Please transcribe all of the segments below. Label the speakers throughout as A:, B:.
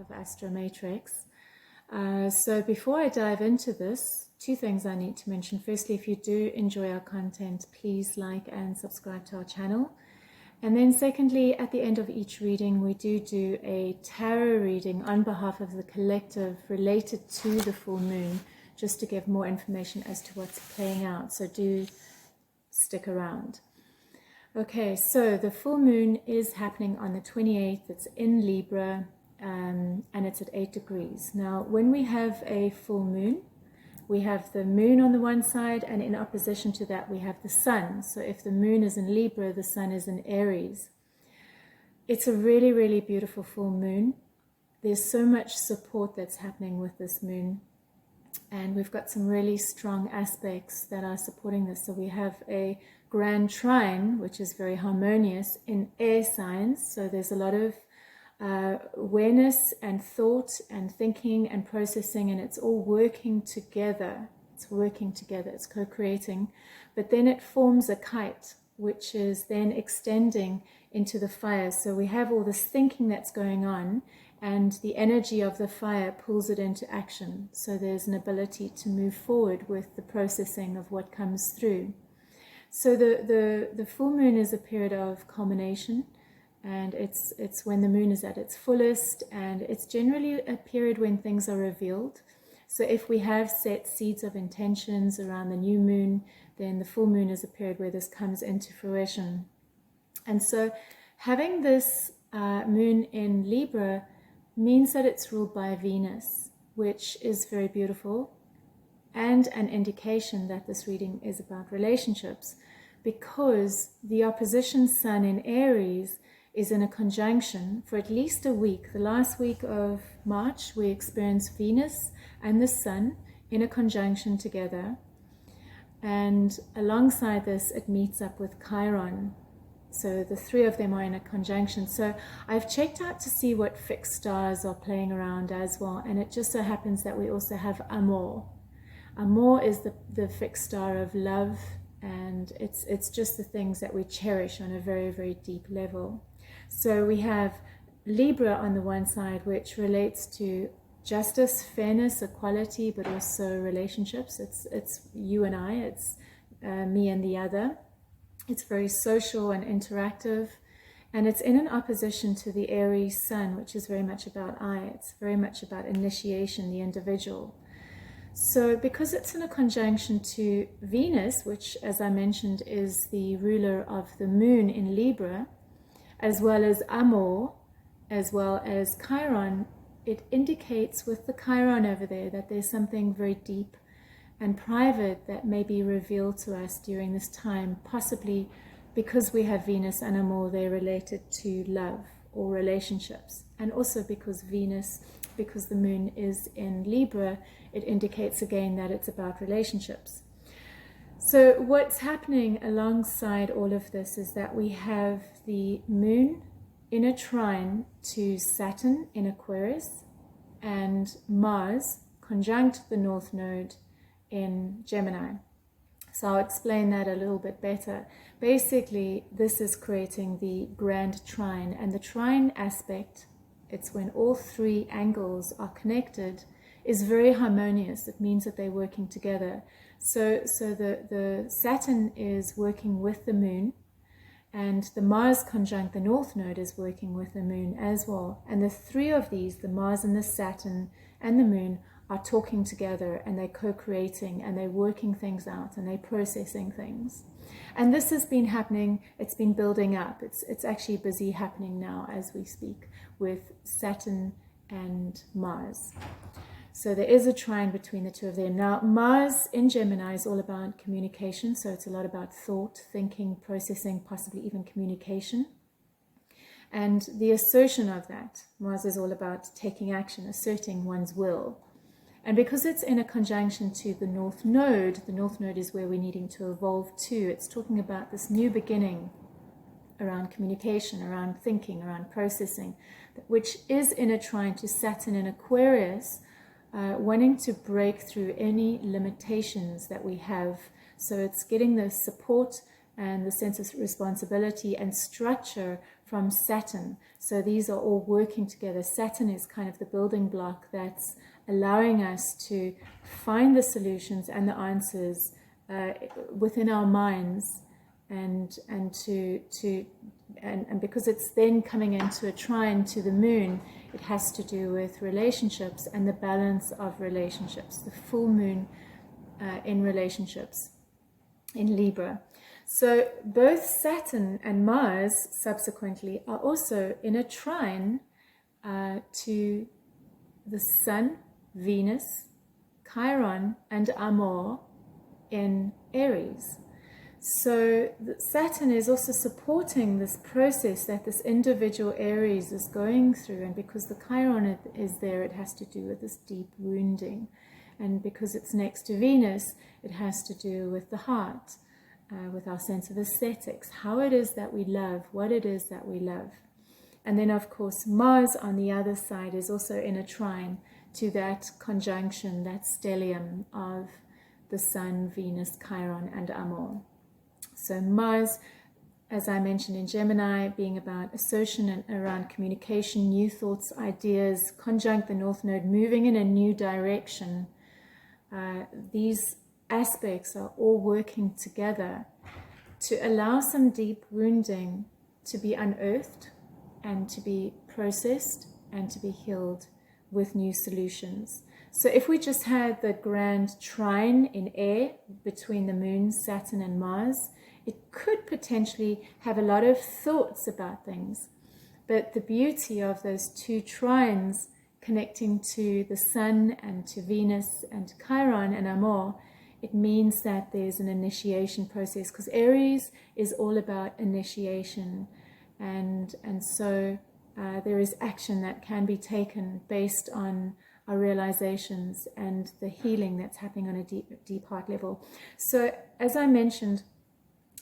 A: of Astromatrix. So before I dive into this, two things I need to mention. Firstly, if you do enjoy our content, please like and subscribe to our channel. And then secondly, at the end of each reading, we do a tarot reading on behalf of the collective related to the full moon, just to give more information as to what's playing out. So do stick around. Okay, so the full moon is happening on the 28th. It's in Libra, and it's at 8 degrees. Now, when we have a full moon, we have the moon on the one side, and in opposition to that, we have the sun. So if the moon is in Libra, the sun is in Aries. It's a really, really beautiful full moon. There's so much support that's happening with this moon. And we've got some really strong aspects that are supporting this. So we have a grand trine, which is very harmonious in air signs. So there's a lot of awareness and thought and thinking and processing, and it's all working together. It's working together, it's co-creating. But then it forms a kite, which is then extending into the fire. So we have all this thinking that's going on, and the energy of the fire pulls it into action. So there's an ability to move forward with the processing of what comes through. So the full moon is a period of culmination, and it's when the moon is at its fullest, and it's generally a period when things are revealed. So if we have set seeds of intentions around the new moon, then the full moon is a period where this comes into fruition. And so having this moon in Libra means that it's ruled by Venus, which is very beautiful, and an indication that this reading is about relationships, because the opposition sun in Aries is in a conjunction for at least a week. The last week of March, we experienced Venus and the sun in a conjunction together. And alongside this, it meets up with Chiron. So the three of them are in a conjunction. So I've checked out to see what fixed stars are playing around as well. And it just so happens that we also have Amor. Amor is the fixed star of love. And it's just the things that we cherish on a very, very deep level. So we have Libra on the one side, which relates to justice, fairness, equality, but also relationships. It's you and I, it's me and the other. It's very social and interactive, and it's in an opposition to the Aries sun, which is very much about I. It's very much about initiation, the individual. So because it's in a conjunction to Venus, which, as I mentioned, is the ruler of the moon in Libra, as well as Amor, as well as Chiron, it indicates with the Chiron over there that there's something very deep and private that may be revealed to us during this time, possibly because we have Venus and Amor, they're related to love or relationships. And also because Venus, because the moon is in Libra, it indicates again that it's about relationships. So what's happening alongside all of this is that we have the moon in a trine to Saturn in Aquarius, and Mars conjunct the North Node in Gemini. So I'll explain that a little bit better. Basically, this is creating the grand trine, and the trine aspect, it's when all three angles are connected, is very harmonious. It means that they're working together. So the Saturn is working with the moon, and the Mars conjunct the North Node is working with the moon as well. And the three of these, the Mars and the Saturn and the moon, are talking together, and they're co-creating, and they're working things out, and they're processing things. And this has been happening, it's been building up. It's actually busy happening now as we speak with Saturn and Mars. So there is a trine between the two of them. Now, Mars in Gemini is all about communication. So it's a lot about thought, thinking, processing, possibly even communication. And the assertion of that, Mars is all about taking action, asserting one's will. And because it's in a conjunction to the North Node is where we're needing to evolve to. It's talking about this new beginning around communication, around thinking, around processing, which is in a trine to Saturn in Aquarius, wanting to break through any limitations that we have. So it's getting the support and the sense of responsibility and structure from Saturn. So these are all working together. Saturn is kind of the building block that's allowing us to find the solutions and the answers within our minds, and because it's then coming into a trine to the moon, it has to do with relationships and the balance of relationships, the full moon in relationships in Libra. So both Saturn and Mars subsequently are also in a trine to the Sun, Venus, Chiron, and Amor in Aries. So Saturn is also supporting this process that this individual Aries is going through, and because the Chiron is there, it has to do with this deep wounding, and because it's next to Venus, it has to do with the heart, with our sense of aesthetics, how it is that we love, what it is that we love. And then of course Mars on the other side is also in a trine to that conjunction, that stellium of the Sun, Venus, Chiron, and Amor. So Mars, as I mentioned in Gemini, being about assertion and around communication, new thoughts, ideas, conjunct the North Node, moving in a new direction. These aspects are all working together to allow some deep wounding to be unearthed and to be processed and to be healed with new solutions. So if we just had the grand trine in air between the moon, Saturn, and Mars, it could potentially have a lot of thoughts about things. But the beauty of those two trines connecting to the Sun and to Venus and Chiron and Amor, it means that there's an initiation process, because Aries is all about initiation, and so there is action that can be taken based on our realizations and the healing that's happening on a deep heart level. So as I mentioned,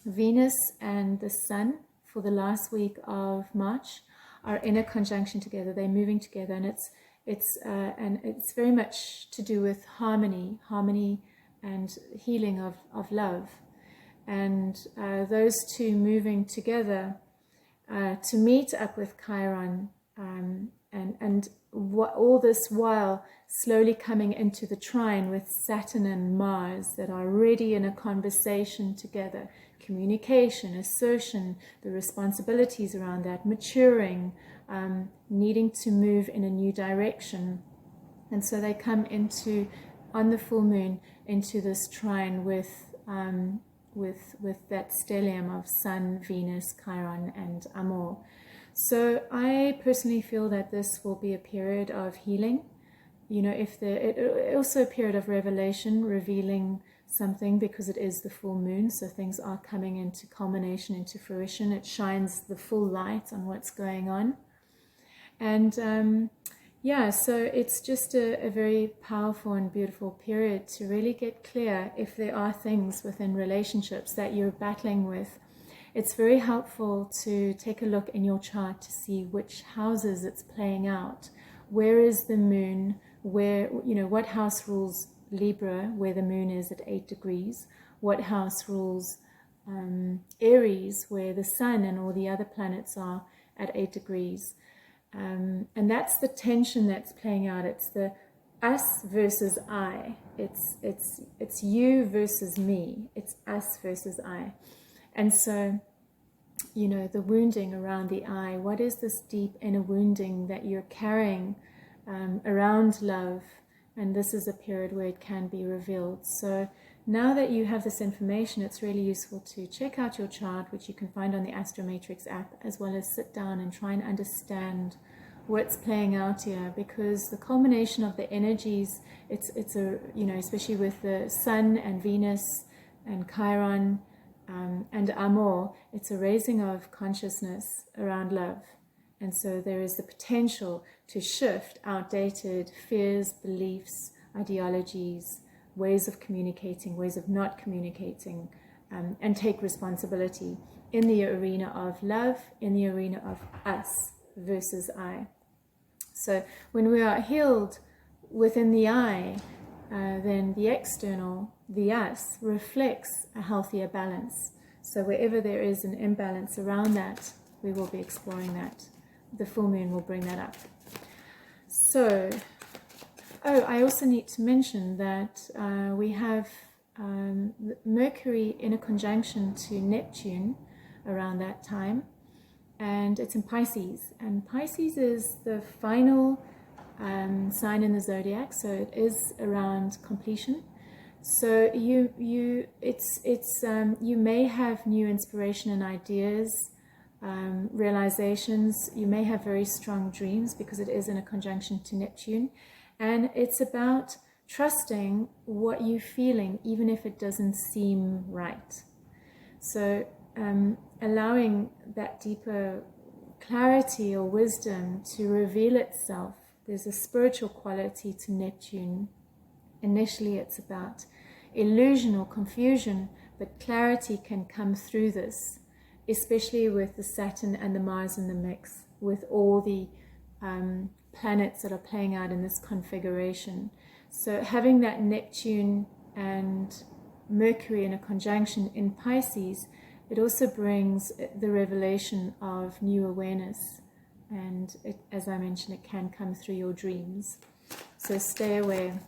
A: Venus and the Sun for the last week of March are in a conjunction together. They're moving together, and it's very much to do with harmony and healing of love, and those two moving together to meet up with Chiron, and all this while slowly coming into the trine with Saturn and Mars that are already in a conversation together, communication, assertion, the responsibilities around that, maturing, needing to move in a new direction. And so they come into, on the full moon, into this trine with that stellium of Sun, Venus, Chiron, and Amor. So I personally feel that this will be a period of healing. You know, also a period of revelation, revealing something, because it is the full moon, so things are coming into culmination, into fruition. It shines the full light on what's going on. And so it's just a very powerful and beautiful period to really get clear if there are things within relationships that you're battling with. It's very helpful to take a look in your chart to see which houses it's playing out. Where is the moon? Where, what house rules Libra, where the moon is at 8 degrees? What house rules Aries, where the sun and all the other planets are at 8 degrees? And that's the tension that's playing out. It's the us versus I. It's you versus me. It's us versus I. And so, the wounding around the eye, what is this deep inner wounding that you're carrying around love? And this is a period where it can be revealed. So now that you have this information, it's really useful to check out your chart, which you can find on the Astromatrix app, as well as sit down and try and understand what's playing out here, because the culmination of the energies, it's especially with the Sun and Venus and Chiron, and Amor, it's a raising of consciousness around love. And so there is the potential to shift outdated fears, beliefs, ideologies, ways of communicating, ways of not communicating, and take responsibility in the arena of love, in the arena of us versus I. So when we are healed within the I, then the external, the us, reflects a healthier balance. So wherever there is an imbalance around that, we will be exploring that. The full moon will bring that up. So, I also need to mention that we have Mercury in a conjunction to Neptune around that time, and it's in Pisces. And Pisces is the final sign in the zodiac, so it is around completion. So you may have new inspiration and ideas, realizations. You may have very strong dreams because it is in a conjunction to Neptune, and it's about trusting what you're feeling even if it doesn't seem right. So allowing that deeper clarity or wisdom to reveal itself. There's a spiritual quality to Neptune. Initially it's about illusion or confusion, but clarity can come through this, especially with the Saturn and the Mars in the mix, with all the planets that are playing out in this configuration. So having that Neptune and Mercury in a conjunction in Pisces, it also brings the revelation of new awareness. And it, as I mentioned, it can come through your dreams. So stay aware.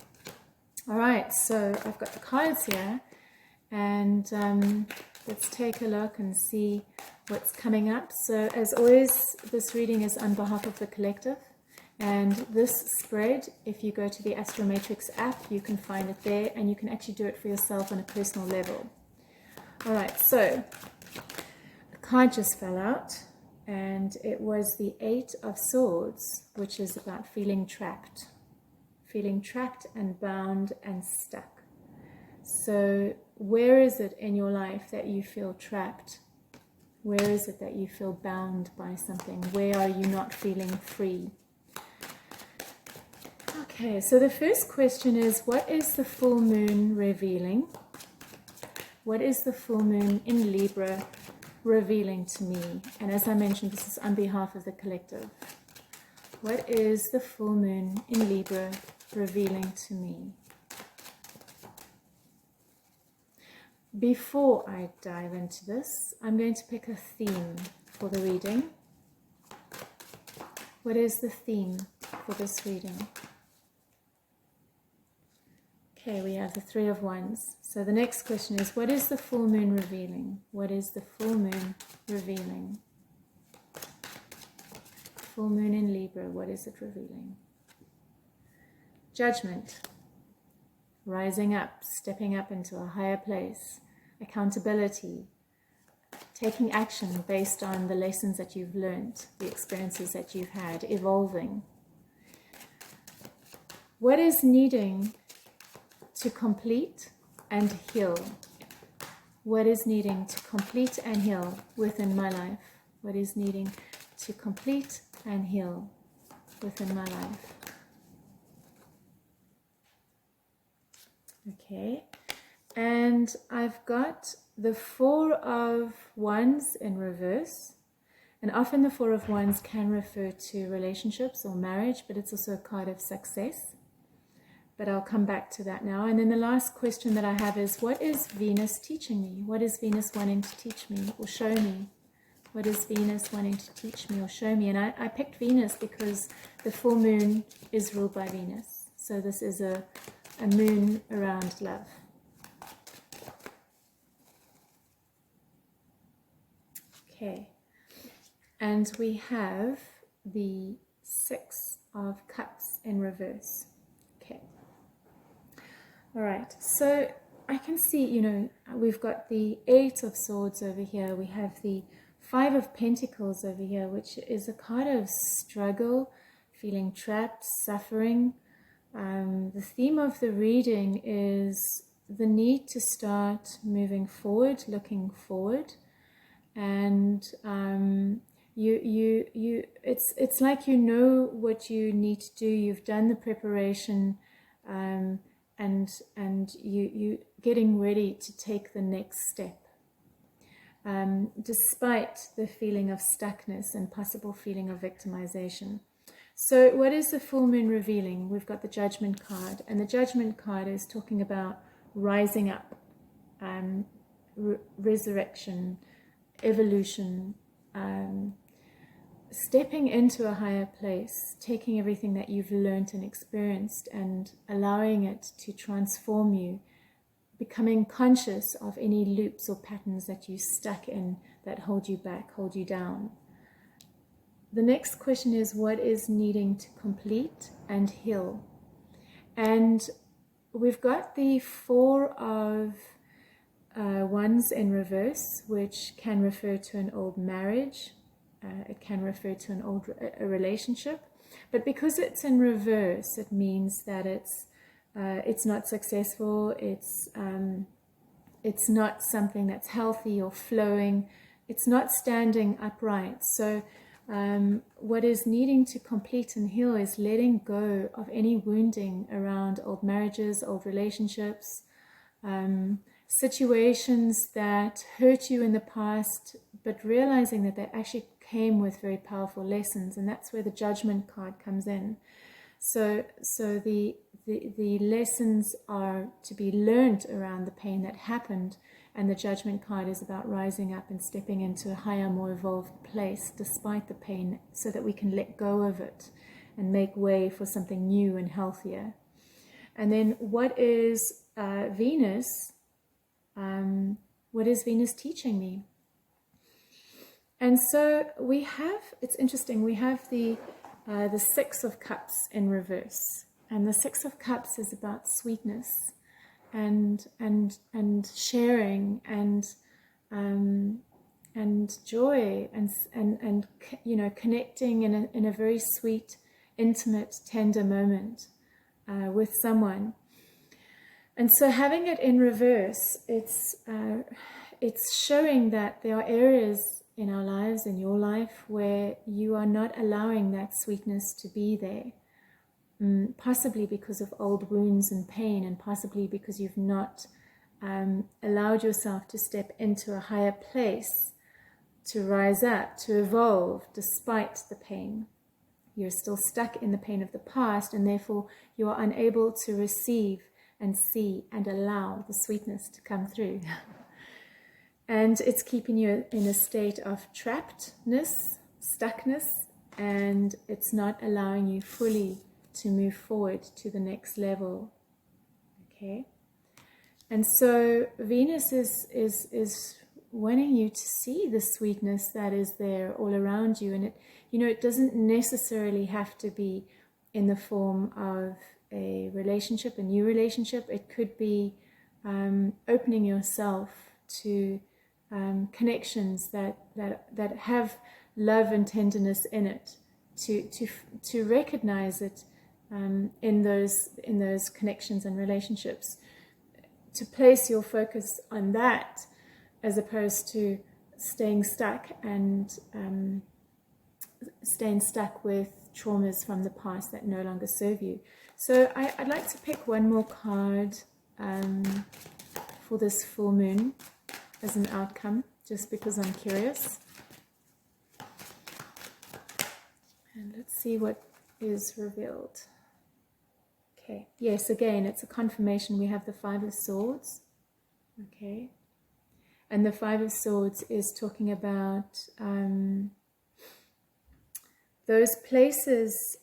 A: All right, so I've got the cards here, and let's take a look and see what's coming up. So as always, this reading is on behalf of the collective, and this spread, if you go to the Astromatrix app, you can find it there, and you can actually do it for yourself on a personal level. All right, so a card just fell out, and it was the Eight of Swords, which is about feeling trapped and bound and stuck. So where is it in your life that you feel trapped? Where is it that you feel bound by something? Where are you not feeling free? Okay, so the first question is, what is the full moon revealing? What is the full moon in Libra revealing to me? And as I mentioned, this is on behalf of the collective. What is the full moon in Libra revealing to me? Before I dive into this, I'm going to pick a theme for the reading. What is the theme for this reading? Okay, we have the Three of Wands. So the next question is, what is the full moon revealing? What is the full moon revealing? Full moon in Libra, what is it revealing? Judgment. Rising up, stepping up into a higher place. Accountability. Taking action based on the lessons that you've learned, the experiences that you've had, evolving. What is needing to complete and heal? What is needing to complete and heal within my life? What is needing to complete and heal within my life? Okay, and I've got the Four of Wands in reverse, and often the Four of Wands can refer to relationships or marriage, but it's also a card of success. But I'll come back to that now. And then the last question that I have is, what is Venus teaching me? What is Venus wanting to teach me or show me? What is Venus wanting to teach me or show me? And I picked Venus because the full moon is ruled by Venus. So this is a moon around love. Okay. And we have the Six of Cups in reverse. Okay. All right, so I can see, we've got the Eight of Swords over here. We have the Five of Pentacles over here, which is a kind of struggle, feeling trapped, suffering. The theme of the reading is the need to start moving forward, looking forward. And it's like you know what you need to do. You've done the preparation, and you getting ready to take the next step, despite the feeling of stuckness and possible feeling of victimization. So what is the full moon revealing? We've got the Judgment card, and the Judgment card is talking about rising up, resurrection, evolution, stepping into a higher place, taking everything that you've learned and experienced and allowing it to transform you, becoming conscious of any loops or patterns that you're stuck in that hold you back, hold you down. The next question is, what is needing to complete and heal? And we've got the Four of Wands in reverse, which can refer to an old marriage. It can refer to an old relationship. But because it's in reverse, it means that it's not successful. It's not something that's healthy or flowing. It's not standing upright. So what is needing to complete and heal is letting go of any wounding around old marriages, old relationships, situations that hurt you in the past, but realizing that they actually came with very powerful lessons, and that's where the Judgment card comes in. So the lessons are to be learned around the pain that happened, and the Judgment card is about rising up and stepping into a higher, more evolved place despite the pain, so that we can let go of it and make way for something new and healthier. And then what is Venus? What is Venus teaching me? And so we have, it's interesting, we have the Six of Cups in reverse. And the Six of Cups is about sweetness and sharing and joy and you know, connecting in a very sweet, intimate, tender moment with someone. And so having it in reverse, it's showing that there are areas in our lives, in your life, where you are not allowing that sweetness to be there. Possibly because of old wounds and pain, and possibly because you've not allowed yourself to step into a higher place, to rise up, to evolve despite the pain. You're still stuck in the pain of the past, and therefore you are unable to receive and see and allow the sweetness to come through. And it's keeping you in a state of trappedness, stuckness, and it's not allowing you fully to move forward to the next level. Okay? And so Venus is wanting you to see the sweetness that is there all around you. And it, you know, it doesn't necessarily have to be in the form of a relationship, a new relationship. It could be opening yourself to connections that have love and tenderness in it, to recognize it in those connections and relationships, to place your focus on that as opposed to staying stuck with traumas from the past that no longer serve you. So I'd like to pick one more card for this full moon as an outcome, just because I'm curious. And let's see what is revealed. Okay, yes, again, it's a confirmation. We have the Five of Swords. Okay, and the Five of Swords is talking about those places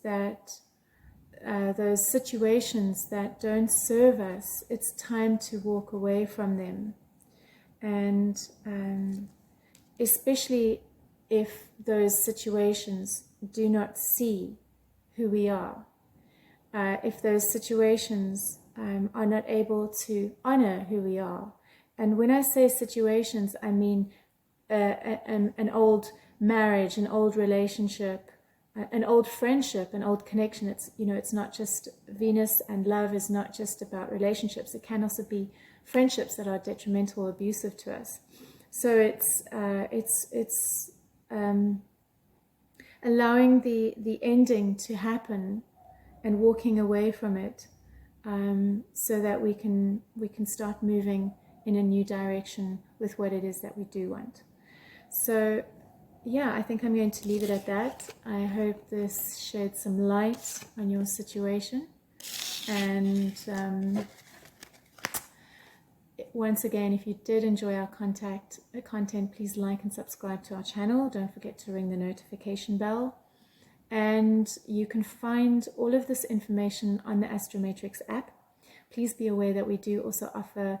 A: that those situations that don't serve us. It's time to walk away from them, and especially if those situations do not see who we are, if those situations are not able to honor who we are. And when I say situations, I mean an old marriage, an old relationship, an old friendship, an old connection. It's, you know, it's not just Venus, and love is not just about relationships. It can also be friendships that are detrimental or abusive to us. So it's allowing the ending to happen and walking away from it, so that we can start moving in a new direction with what it is that we do want. So yeah, I think I'm going to leave it at that. I hope this shed some light on your situation. And once again, if you did enjoy our content, please like and subscribe to our channel. Don't forget to ring the notification bell. And you can find all of this information on the Astromatrix app. Please be aware that we do also offer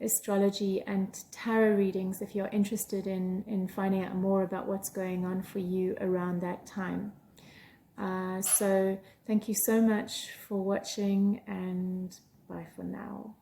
A: astrology and tarot readings if you're interested in finding out more about what's going on for you around that time. So thank you so much for watching, and bye for now.